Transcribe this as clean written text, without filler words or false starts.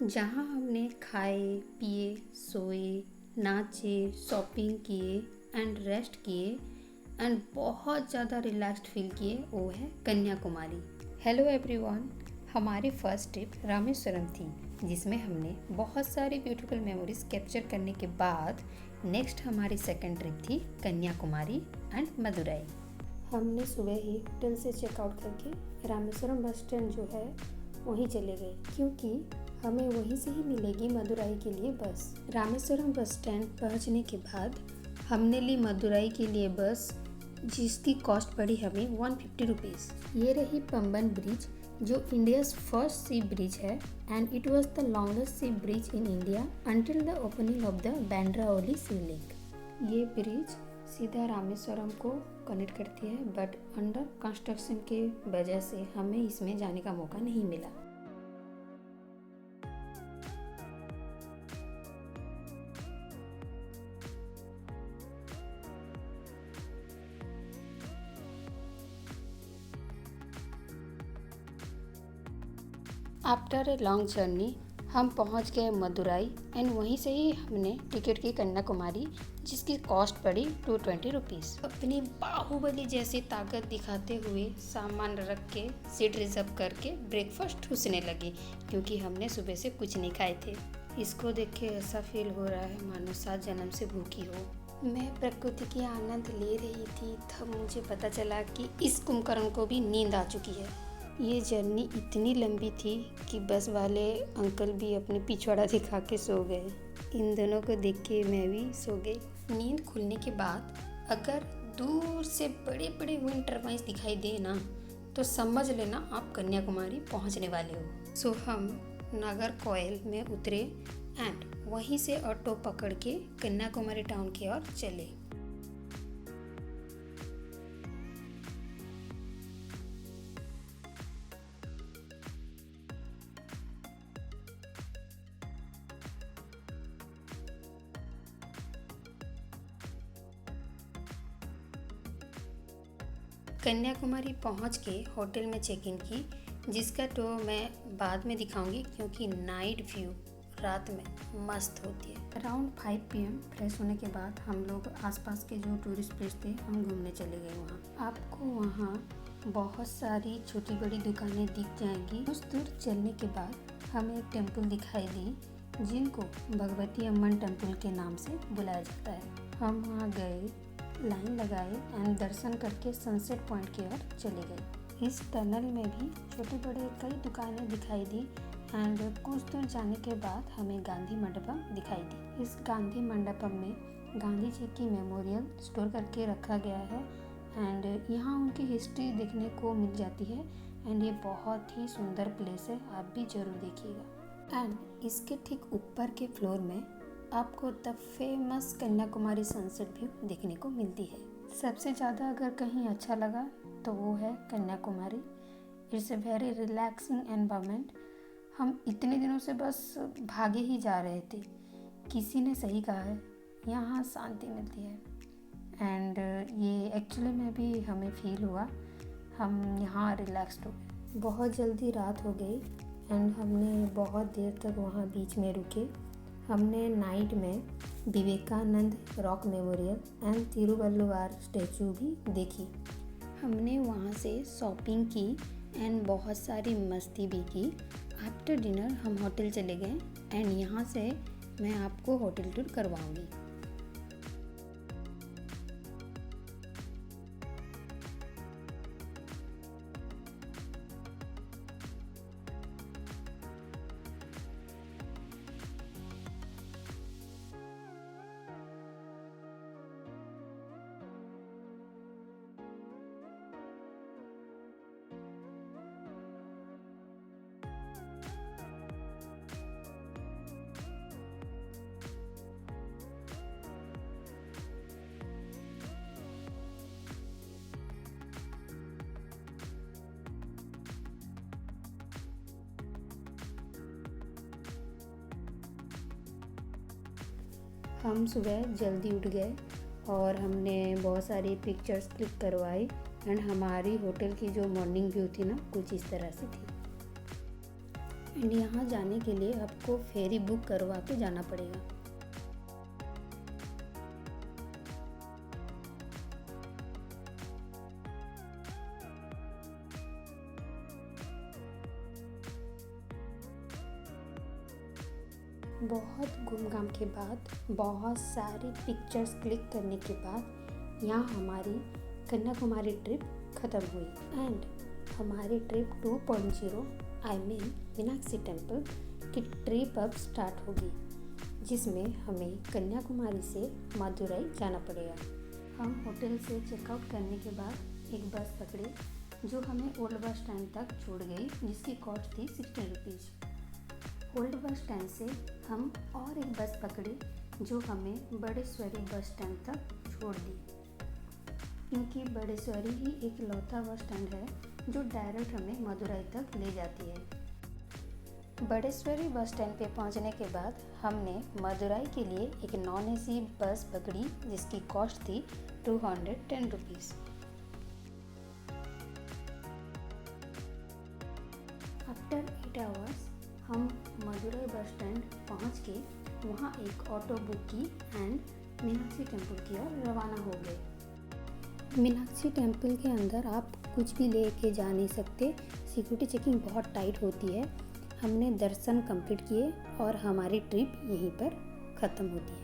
जहाँ हमने खाए, पिए, सोए, नाचे, शॉपिंग किए एंड रेस्ट किए एंड बहुत ज़्यादा रिलैक्स्ड फील किए, वो है कन्याकुमारी। हेलो एवरीवन, हमारी फर्स्ट ट्रिप रामेश्वरम थी, जिसमें हमने बहुत सारी ब्यूटीफुल मेमोरीज कैप्चर करने के बाद नेक्स्ट हमारी सेकंड ट्रिप थी कन्याकुमारी एंड मदुरई। हमने सुबह ही होटल से चेकआउट करके रामेश्वरम बस स्टैंड जो है वहीं चले गए, क्योंकि हमें वहीं से ही मिलेगी मदुरई के लिए बस। रामेश्वरम बस स्टैंड पहुंचने के बाद हमने ली मदुरई के लिए बस, जिसकी कॉस्ट पड़ी हमें 150 रुपीज़। ये रही पंबन ब्रिज, जो इंडियाज़ फर्स्ट सी ब्रिज है and it was the longest C bridge in India until the opening of the बांद्रा-वोली C link. ये ब्रिज सीधा रामेश्वरम को कनेक्ट करती है, बट अंडर कंस्ट्रक्शन के वजह से हमें इसमें जाने का मौका नहीं मिला। आफ्टर ए लॉन्ग जर्नी हम पहुंच गए मदुरई एंड वहीं से ही हमने टिकट की कन्याकुमारी, जिसकी कॉस्ट पड़ी 220 रुपीज़। अपनी बाहुबली जैसी ताकत दिखाते हुए सामान रख के सीट रिजर्व करके ब्रेकफास्ट ठूसने लगे, क्योंकि हमने सुबह से कुछ नहीं खाए थे। इसको देख के ऐसा फील हो रहा है मानो 7 जन्म से भूखी हो। मैं प्रकृति की आनंद ले रही थी, तब मुझे पता चला कि इस कुंभकर्ण को भी नींद आ चुकी है। ये जर्नी इतनी लंबी थी कि बस वाले अंकल भी अपने पिछवाड़ा दिखा के सो गए। इन दोनों को देख के मैं भी सो गई। नींद खुलने के बाद अगर दूर से बड़े बड़े विंड टर्बाइन्स दिखाई दे ना, तो समझ लेना आप कन्याकुमारी पहुंचने वाले हो। सो हम नागरकोइल में उतरे एंड वहीं से ऑटो पकड़ के कन्याकुमारी टाउन की ओर चले। कन्याकुमारी पहुंच के होटल में चेक इन की, जिसका टूर मैं बाद में दिखाऊंगी, क्योंकि नाइट व्यू रात में मस्त होती है। अराउंड 5 PM फ्रेश होने के बाद हम लोग आसपास के जो टूरिस्ट प्लेस थे हम घूमने चले गए। वहाँ आपको वहाँ बहुत सारी छोटी बड़ी दुकानें दिख जाएंगी। कुछ दूर चलने के बाद हमें एक टेम्पल दिखाई दी, जिनको भगवती अम्मन टेम्पल के नाम से बुलाया जाता है। हम वहाँ गए, लाइन लगाए एंड दर्शन करके सनसेट पॉइंट की ओर चले गए। इस टनल में भी छोटे बड़े कई दुकानें दिखाई दी एंड कुछ दूर जाने के बाद हमें गांधी मंडपम दिखाई दी। इस गांधी मंडपम में गांधी जी की मेमोरियल स्टोर करके रखा गया है एंड यहाँ उनकी हिस्ट्री देखने को मिल जाती है एंड ये बहुत ही सुंदर प्लेस है, आप भी ज़रूर देखिएगा। एंड इसके ठीक ऊपर के फ्लोर में आपको the famous Kanyakumari sunset view देखने को मिलती है। सबसे ज़्यादा अगर कहीं अच्छा लगा तो वो है Kanyakumari. It's a very relaxing environment. हम इतने दिनों से बस भागे ही जा रहे थे। किसी ने सही कहा है, यहाँ शांति मिलती है एंड ये एक्चुअली में भी हमें फील हुआ। हम यहाँ रिलैक्स्ड हो गए। बहुत जल्दी रात हो गई एंड हमने बहुत देर तक वहाँ बीच में रुके। हमने नाइट में Vivekananda rock memorial and Thiruvalluvar statue भी देखी। हमने वहाँ से शॉपिंग की एंड बहुत सारी मस्ती भी की। आफ्टर डिनर हम होटल चले गए एंड यहाँ से मैं आपको होटल टूर करवाऊँगी। हम सुबह जल्दी उठ गए और हमने बहुत सारी पिक्चर्स क्लिक करवाई एंड हमारी होटल की जो मॉर्निंग व्यू थी ना, कुछ इस तरह से थी। एंड यहाँ जाने के लिए आपको फेरी बुक करवा के जाना पड़ेगा। बहुत घूमघाम के बाद, बहुत सारी पिक्चर्स क्लिक करने के बाद यहाँ हमारी कन्याकुमारी ट्रिप ख़त्म हुई एंड हमारी trip 2.0 I mean Meenakshi temple की ट्रिप अब स्टार्ट होगी, जिसमें हमें कन्याकुमारी से मदुरई जाना पड़ेगा। हम होटल से चेकआउट करने के बाद एक बस पकड़े जो हमें ओल्ड बस स्टैंड तक छोड़ गई, जिसकी कॉस्ट थी 16 रुपीज़। ओल्ड बस स्टैंड से हम और एक बस पकड़े जो हमें बड़ेश्वरी बस स्टैंड तक छोड़ दी, क्योंकि बड़ेश्वरी ही एक लौता बस स्टैंड है जो डायरेक्ट हमें मदुरई तक ले जाती है। बड़ेश्वरी बस स्टैंड पे पहुंचने के बाद हमने मदुरई के लिए एक नॉन एसी बस पकड़ी जिसकी कॉस्ट थी 210 रुपीज़। आफ्टर 8 आवर्स हम मदुरई बस स्टैंड पहुंच के वहां एक ऑटो बुक की एंड मीनाक्षी टेम्पल की ओर रवाना हो गए। मीनाक्षी टेम्पल के अंदर आप कुछ भी लेके जा नहीं सकते, सिक्योरिटी चेकिंग बहुत टाइट होती है। हमने दर्शन कंप्लीट किए और हमारी ट्रिप यहीं पर ख़त्म होती है।